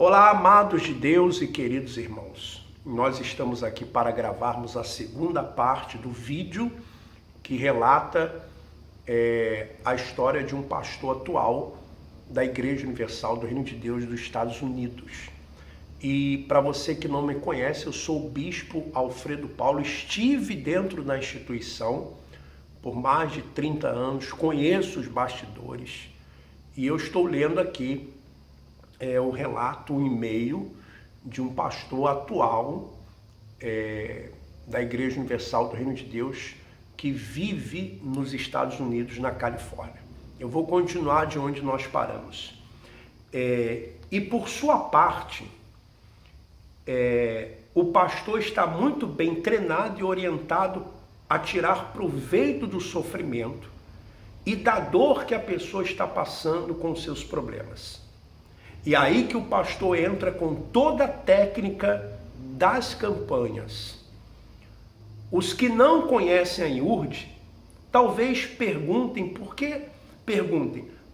Olá, amados de Deus e queridos irmãos. Nós estamos aqui para gravarmos a segunda parte do vídeo que relata a história de um pastor atual da Igreja Universal do Reino de Deus dos Estados Unidos. E para você que não me conhece, eu sou o Bispo Alfredo Paulo, estive dentro da instituição por mais de 30 anos, conheço os bastidores e eu estou lendo aqui o relato, um e-mail de um pastor atual da Igreja Universal do Reino de Deus que vive nos Estados Unidos, na Califórnia. Eu vou continuar de onde nós paramos. E por sua parte, o pastor está muito bem treinado e orientado a tirar proveito do sofrimento e da dor que a pessoa está passando com seus problemas. E aí que o pastor entra com toda a técnica das campanhas. Os que não conhecem a IURD, talvez perguntem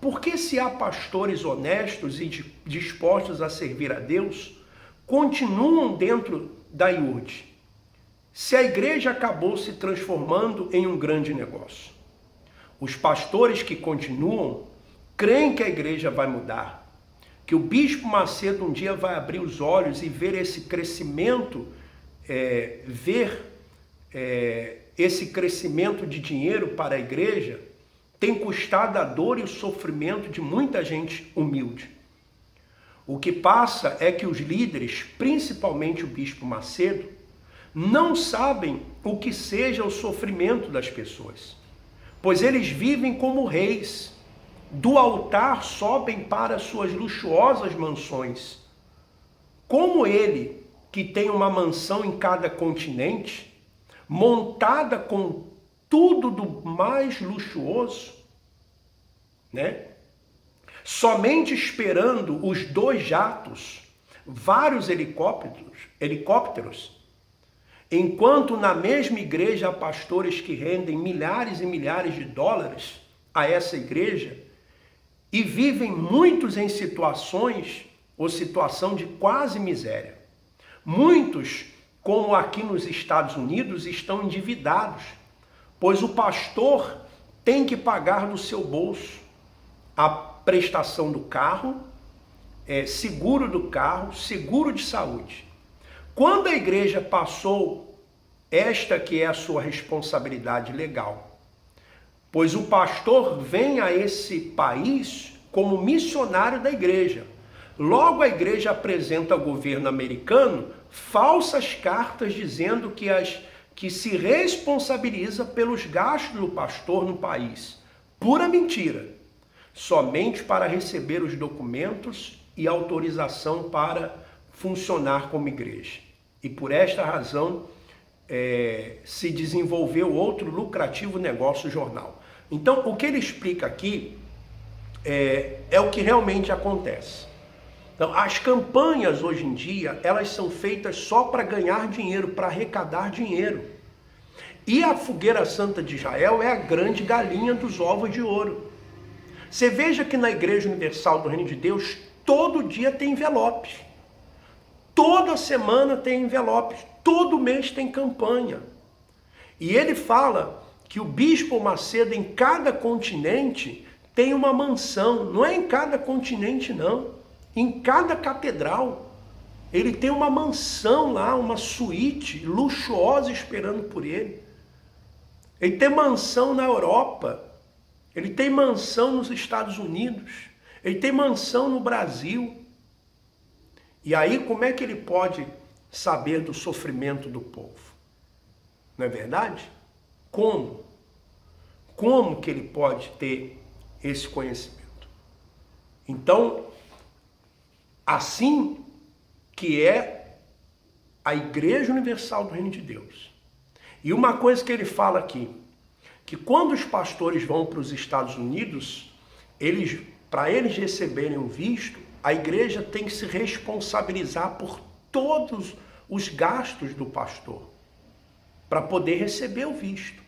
por que se há pastores honestos e dispostos a servir a Deus, continuam dentro da IURD, se a igreja acabou se transformando em um grande negócio. Os pastores que continuam creem que a igreja vai mudar, que o Bispo Macedo um dia vai abrir os olhos e ver esse crescimento, esse crescimento de dinheiro para a igreja tem custado a dor e o sofrimento de muita gente humilde. O que passa é que os líderes, principalmente o Bispo Macedo, não sabem o que seja o sofrimento das pessoas, pois eles vivem como reis. Do altar sobem para suas luxuosas mansões. Como ele, que tem uma mansão em cada continente, montada com tudo do mais luxuoso, somente esperando os 2 jatos, vários helicópteros, enquanto na mesma igreja há pastores que rendem milhares e milhares de dólares a essa igreja, e vivem muitos em situação de quase miséria. Muitos, como aqui nos Estados Unidos, estão endividados, pois o pastor tem que pagar do seu bolso a prestação do carro, seguro do carro, seguro de saúde. Quando a igreja passou esta que é a sua responsabilidade legal, pois o pastor vem a esse país como missionário da igreja. Logo a igreja apresenta ao governo americano falsas cartas dizendo que se responsabiliza pelos gastos do pastor no país. Pura mentira. Somente para receber os documentos e autorização para funcionar como igreja. E por esta razão se desenvolveu outro lucrativo negócio jornal. Então, o que ele explica aqui é o que realmente acontece. Então, as campanhas hoje em dia, elas são feitas só para ganhar dinheiro, para arrecadar dinheiro. E a Fogueira Santa de Israel é a grande galinha dos ovos de ouro. Você veja que na Igreja Universal do Reino de Deus, todo dia tem envelopes. Toda semana tem envelopes. Todo mês tem campanha. E ele fala que o Bispo Macedo em cada continente tem uma mansão. Não é em cada continente, não. Em cada catedral. Ele tem uma mansão lá, uma suíte luxuosa esperando por ele. Ele tem mansão na Europa. Ele tem mansão nos Estados Unidos. Ele tem mansão no Brasil. E aí, como é que ele pode saber do sofrimento do povo? Não é verdade? Como? Como que ele pode ter esse conhecimento? Então, assim que é a Igreja Universal do Reino de Deus. E uma coisa que ele fala aqui, que quando os pastores vão para os Estados Unidos, para eles receberem o visto, a igreja tem que se responsabilizar por todos os gastos do pastor, para poder receber o visto.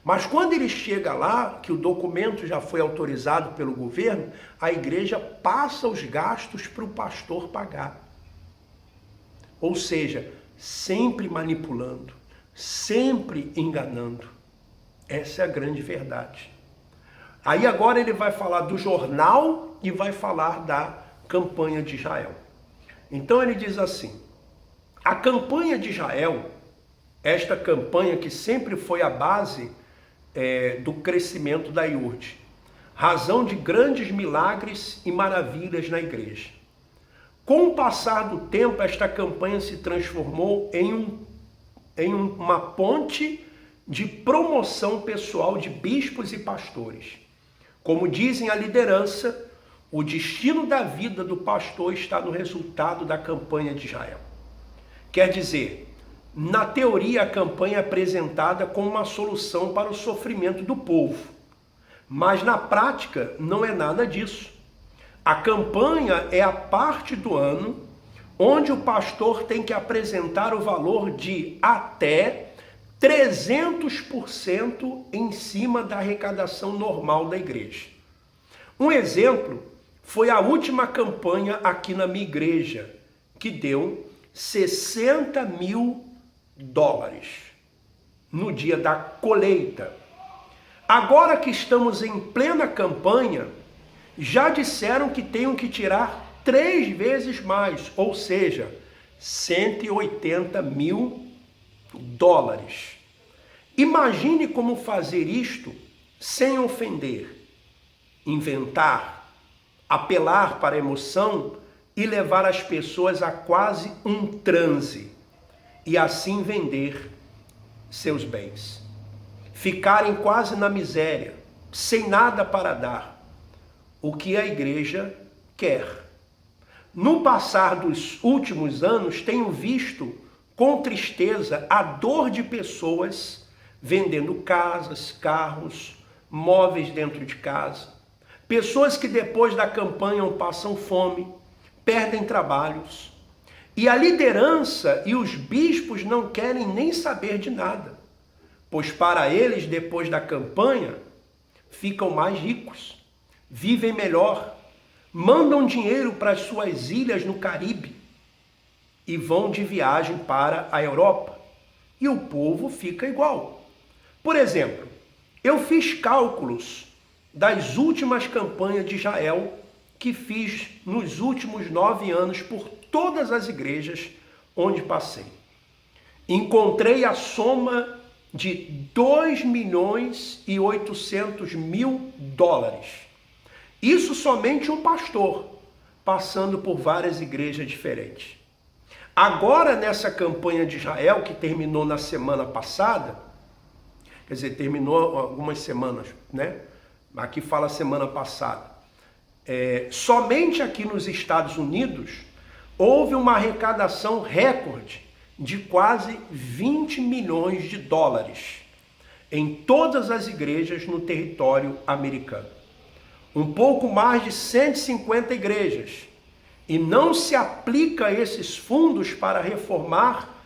Mas quando ele chega lá, que o documento já foi autorizado pelo governo, a igreja passa os gastos para o pastor pagar. Ou seja, sempre manipulando, sempre enganando. Essa é a grande verdade. Aí agora ele vai falar do jornal e vai falar da campanha de Israel. Então ele diz assim: a campanha de Israel, esta campanha que sempre foi a base do crescimento da IURD, razão de grandes milagres e maravilhas na igreja. Com o passar do tempo, esta campanha se transformou em uma ponte de promoção pessoal de bispos e pastores. Como dizem a liderança, o destino da vida do pastor está no resultado da campanha de Israel. Quer dizer, na teoria a campanha é apresentada como uma solução para o sofrimento do povo, mas na prática não é nada disso. A campanha é a parte do ano onde o pastor tem que apresentar o valor de até 300% em cima da arrecadação normal da igreja. Um exemplo foi a última campanha aqui na minha igreja, que deu $60 mil no dia da colheita. Agora que estamos em plena campanha, já disseram que tenho que tirar 3 vezes mais, ou seja, $180 mil. Imagine como fazer isto sem ofender, inventar, apelar para a emoção e levar as pessoas a quase um transe e assim vender seus bens. Ficarem quase na miséria, sem nada para dar, o que a igreja quer. No passar dos últimos anos, tenho visto com tristeza a dor de pessoas vendendo casas, carros, móveis dentro de casa. Pessoas que depois da campanha passam fome, perdem trabalhos. E a liderança e os bispos não querem nem saber de nada, pois para eles, depois da campanha, ficam mais ricos, vivem melhor, mandam dinheiro para as suas ilhas no Caribe e vão de viagem para a Europa. E o povo fica igual. Por exemplo, eu fiz cálculos das últimas campanhas de Israel que fiz nos últimos 9 anos por todas as igrejas onde passei. Encontrei a soma de $2.800.000. Isso somente um pastor, passando por várias igrejas diferentes. Agora, nessa campanha de Israel, que terminou na semana passada, quer dizer, terminou algumas semanas, né? Aqui fala semana passada. Somente aqui nos Estados Unidos, houve uma arrecadação recorde de quase $20 milhões em todas as igrejas no território americano. Um pouco mais de 150 igrejas. E não se aplica esses fundos para reformar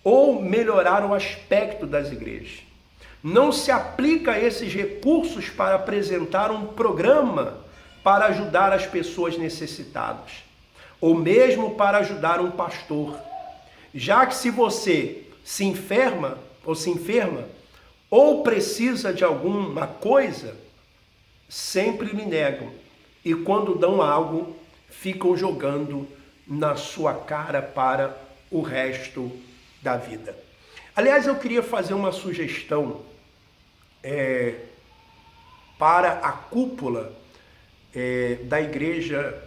ou melhorar o aspecto das igrejas. Não se aplica esses recursos para apresentar um programa para ajudar as pessoas necessitadas, ou mesmo para ajudar um pastor. Já que se você se enferma ou precisa de alguma coisa, sempre lhe negam. E quando dão algo, ficam jogando na sua cara para o resto da vida. Aliás, eu queria fazer uma sugestão para a cúpula da Igreja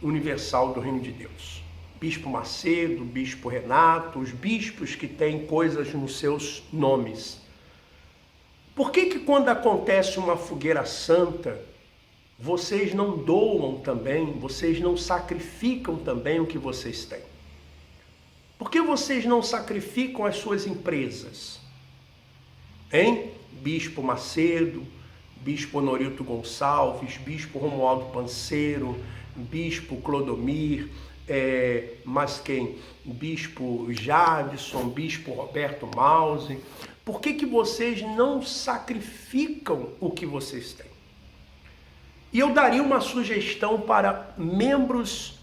Universal do Reino de Deus. Bispo Macedo, Bispo Renato, os bispos que têm coisas nos seus nomes. Por que quando acontece uma fogueira santa, vocês não doam também, vocês não sacrificam também o que vocês têm? Por que vocês não sacrificam as suas empresas? Hein? Bispo Macedo, Bispo Honorito Gonçalves, Bispo Romualdo Panceiro, Bispo Clodomir, mas quem? Bispo Jadson, Bispo Roberto Mause. Por que vocês não sacrificam o que vocês têm? E eu daria uma sugestão para membros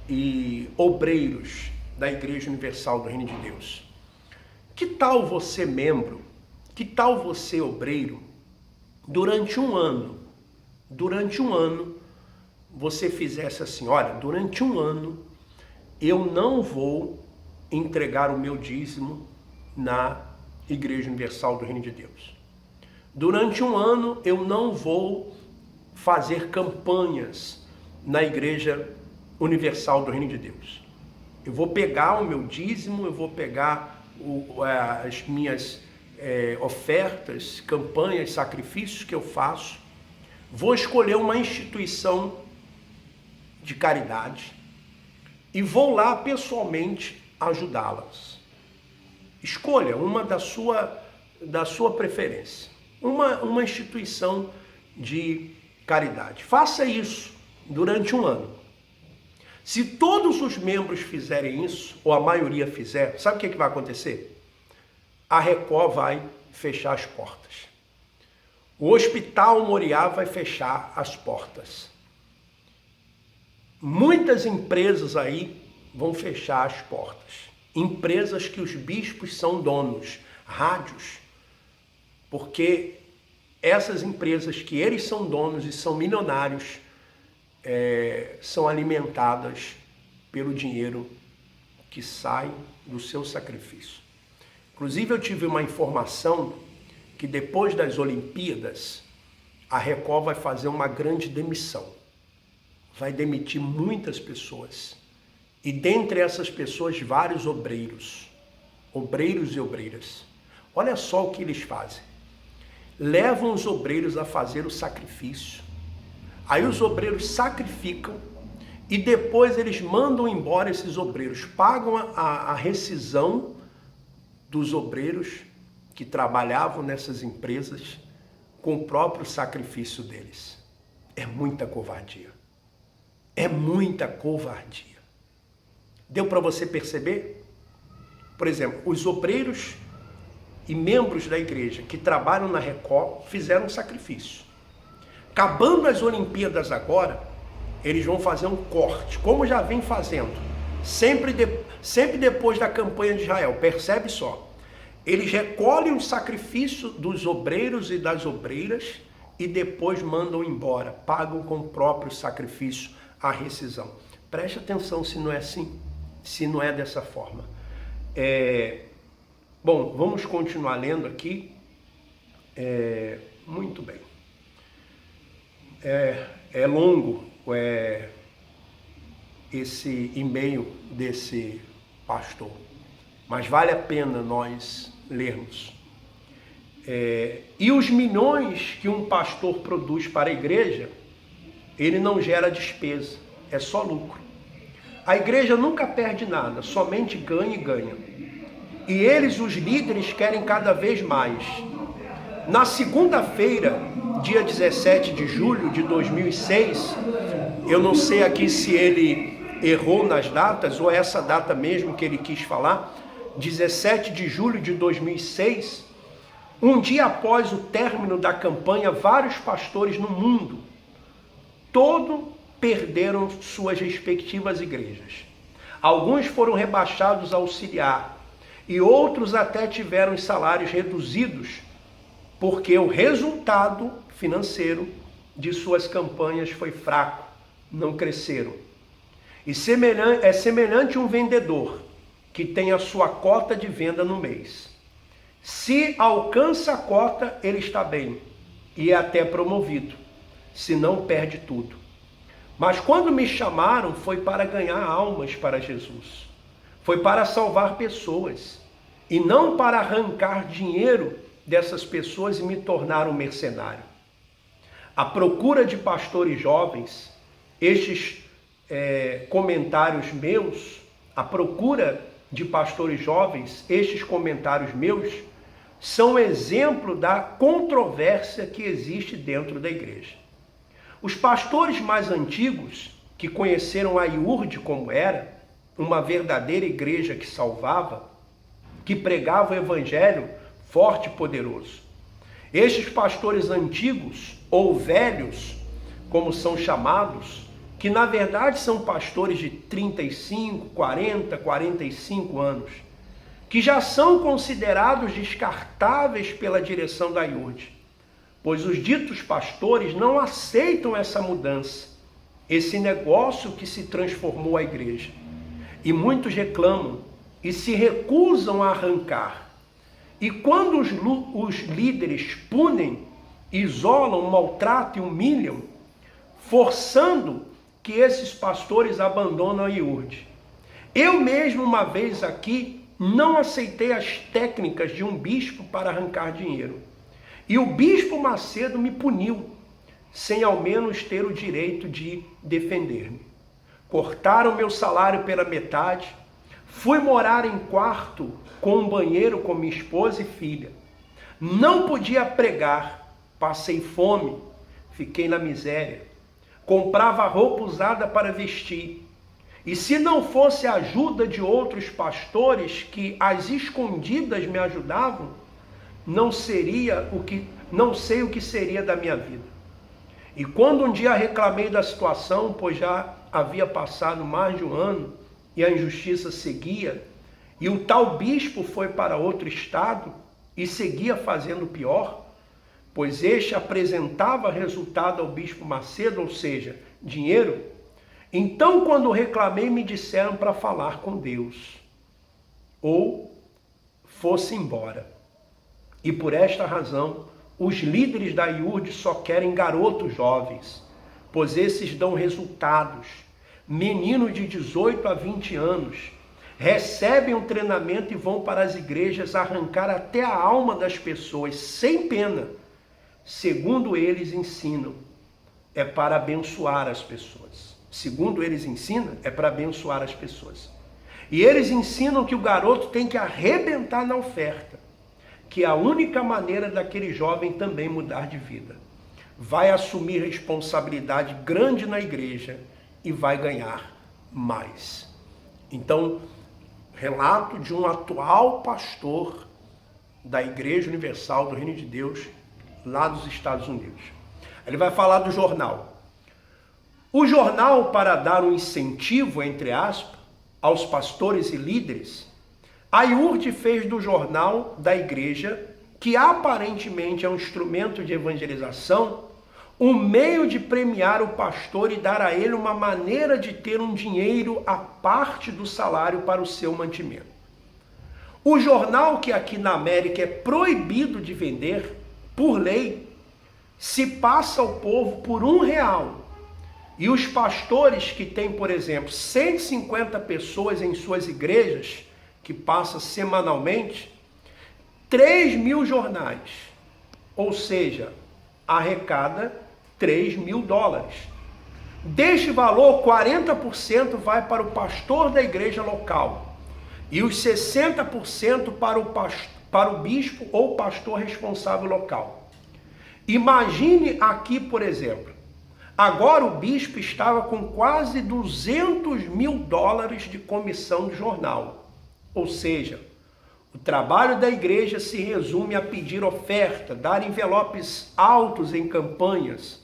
e obreiros da Igreja Universal do Reino de Deus. Que tal você, membro, que tal você, obreiro, durante um ano, você fizesse assim: olha, durante um ano eu não vou entregar o meu dízimo na Igreja Universal do Reino de Deus. Durante um ano eu não vou fazer campanhas na Igreja Universal do Reino de Deus. Eu vou pegar o meu dízimo, eu vou pegar as minhas ofertas, campanhas, sacrifícios que eu faço, vou escolher uma instituição de caridade e vou lá pessoalmente ajudá-las. Escolha uma da sua preferência, uma instituição de caridade. Faça isso durante um ano. Se todos os membros fizerem isso, ou a maioria fizer, sabe o que vai acontecer? A Record vai fechar as portas. O Hospital Moriá vai fechar as portas. Muitas empresas aí vão fechar as portas. Empresas que os bispos são donos, rádios, porque essas empresas que eles são donos e são milionários, são alimentadas pelo dinheiro que sai do seu sacrifício. Inclusive eu tive uma informação que depois das Olimpíadas, a Record vai fazer uma grande demissão. Vai demitir muitas pessoas. E dentre essas pessoas, vários obreiros e obreiras. Olha só o que eles fazem. Levam os obreiros a fazer o sacrifício. Aí os obreiros sacrificam e depois eles mandam embora esses obreiros. Pagam a rescisão dos obreiros que trabalhavam nessas empresas com o próprio sacrifício deles. É muita covardia. É muita covardia. Deu para você perceber? Por exemplo, os obreiros e membros da igreja que trabalham na Record fizeram um sacrifício. Acabando as Olimpíadas agora, eles vão fazer um corte, como já vem fazendo, sempre depois da campanha de Israel. Percebe só? Eles recolhem o sacrifício dos obreiros e das obreiras e depois mandam embora, pagam com o próprio sacrifício a rescisão. Preste atenção se não é assim, se não é dessa forma. Bom, vamos continuar lendo aqui. Muito bem. É longo esse e-mail desse pastor, mas vale a pena nós lermos. E os milhões que um pastor produz para a igreja, ele não gera despesa, é só lucro. A igreja nunca perde nada, somente ganha e ganha. E eles, os líderes, querem cada vez mais. Na segunda-feira, dia 17 de julho de 2006, eu não sei aqui se ele errou nas datas ou essa data mesmo que ele quis falar, 17 de julho de 2006, um dia após o término da campanha, vários pastores no mundo todo perderam suas respectivas igrejas. Alguns foram rebaixados a auxiliar e outros até tiveram os salários reduzidos porque o resultado financeiro de suas campanhas foi fraco, não cresceram. E é semelhante a um vendedor que tem a sua cota de venda no mês. Se alcança a cota, ele está bem e é até promovido, se não perde tudo. Mas quando me chamaram foi para ganhar almas para Jesus, foi para salvar pessoas e não para arrancar dinheiro dessas pessoas e me tornar um mercenário. A procura de pastores jovens, estes comentários meus, a procura de pastores jovens, estes comentários meus, são exemplo da controvérsia que existe dentro da igreja. Os pastores mais antigos, que conheceram a IURD como era, uma verdadeira igreja que salvava, que pregava o evangelho forte e poderoso. Estes pastores antigos, ou velhos, como são chamados, que na verdade são pastores de 35, 40, 45 anos, que já são considerados descartáveis pela direção da IURD, pois os ditos pastores não aceitam essa mudança, esse negócio que se transformou a igreja. E muitos reclamam e se recusam a arrancar. E quando os líderes punem, isolam, maltratam e humilham, forçando que esses pastores abandonam a IURD. Eu mesmo uma vez aqui não aceitei as técnicas de um bispo para arrancar dinheiro. E o bispo Macedo me puniu, sem ao menos ter o direito de defender-me. Cortaram meu salário pela metade, fui morar em quarto com um banheiro com minha esposa e filha. Não podia pregar, passei fome, fiquei na miséria. Comprava roupa usada para vestir. E se não fosse a ajuda de outros pastores que às escondidas me ajudavam, não sei o que seria da minha vida. E quando um dia reclamei da situação, pois já havia passado mais de um ano e a injustiça seguia, e o tal bispo foi para outro estado e seguia fazendo pior, pois este apresentava resultado ao bispo Macedo, ou seja, dinheiro. Então, quando reclamei, me disseram para falar com Deus, ou fosse embora. E por esta razão, os líderes da IURD só querem garotos jovens, pois esses dão resultados. Meninos de 18 a 20 anos recebem um treinamento e vão para as igrejas arrancar até a alma das pessoas, sem pena. Segundo eles ensinam, é para abençoar as pessoas. Segundo eles ensinam, é para abençoar as pessoas. E eles ensinam que o garoto tem que arrebentar na oferta, que é a única maneira daquele jovem também mudar de vida. Vai assumir responsabilidade grande na igreja e vai ganhar mais. Então, relato de um atual pastor da Igreja Universal do Reino de Deus, lá dos Estados Unidos. Ele vai falar do jornal. O jornal, para dar um incentivo, entre aspas, aos pastores e líderes, a IURD fez do jornal da igreja, que aparentemente é um instrumento de evangelização, um meio de premiar o pastor e dar a ele uma maneira de ter um dinheiro à parte do salário para o seu mantimento. O jornal, que aqui na América é proibido de vender, por lei, se passa ao povo por R$1. E os pastores que têm, por exemplo, 150 pessoas em suas igrejas, que passa semanalmente, 3.000 jornais, ou seja, arrecada $3.000. Deste valor, 40% vai para o pastor da igreja local e os 60% para o bispo ou pastor responsável local. Imagine aqui, por exemplo, agora o bispo estava com quase $200.000 de comissão de jornal. Ou seja, o trabalho da igreja se resume a pedir oferta, dar envelopes altos em campanhas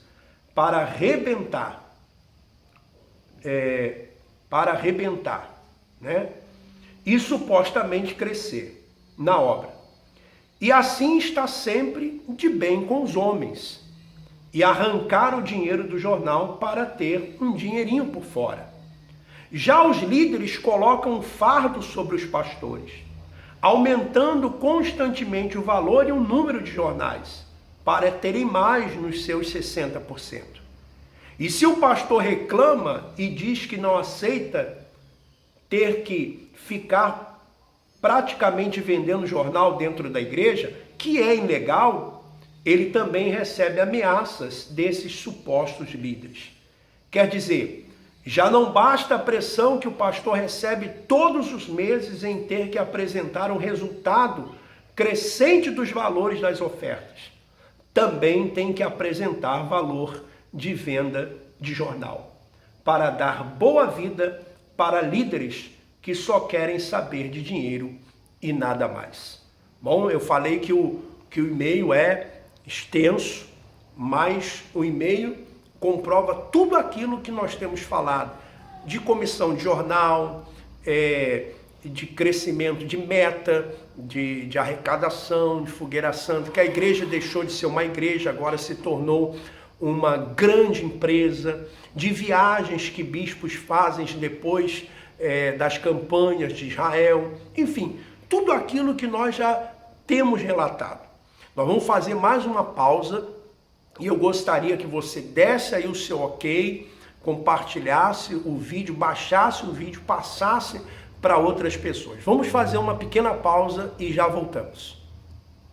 para arrebentar, né? E supostamente crescer na obra. E assim está sempre de bem com os homens, e arrancar o dinheiro do jornal para ter um dinheirinho por fora. Já os líderes colocam um fardo sobre os pastores, aumentando constantemente o valor e o número de jornais, para terem mais nos seus 60%. E se o pastor reclama e diz que não aceita ter que ficar praticamente vendendo jornal dentro da igreja, que é ilegal, ele também recebe ameaças desses supostos líderes. Quer dizer, já não basta a pressão que o pastor recebe todos os meses em ter que apresentar um resultado crescente dos valores das ofertas. Também tem que apresentar valor de venda de jornal, para dar boa vida para líderes que só querem saber de dinheiro e nada mais. Bom, eu falei que o e-mail é extenso, mas o e-mail comprova tudo aquilo que nós temos falado, de comissão de jornal, de crescimento de meta, de arrecadação, de fogueira santa, que a igreja deixou de ser uma igreja, agora se tornou uma grande empresa, de viagens que bispos fazem depois das campanhas de Israel, enfim, tudo aquilo que nós já temos relatado. Nós vamos fazer mais uma pausa e eu gostaria que você desse aí o seu ok, compartilhasse o vídeo, baixasse o vídeo, passasse para outras pessoas. Vamos fazer uma pequena pausa e já voltamos.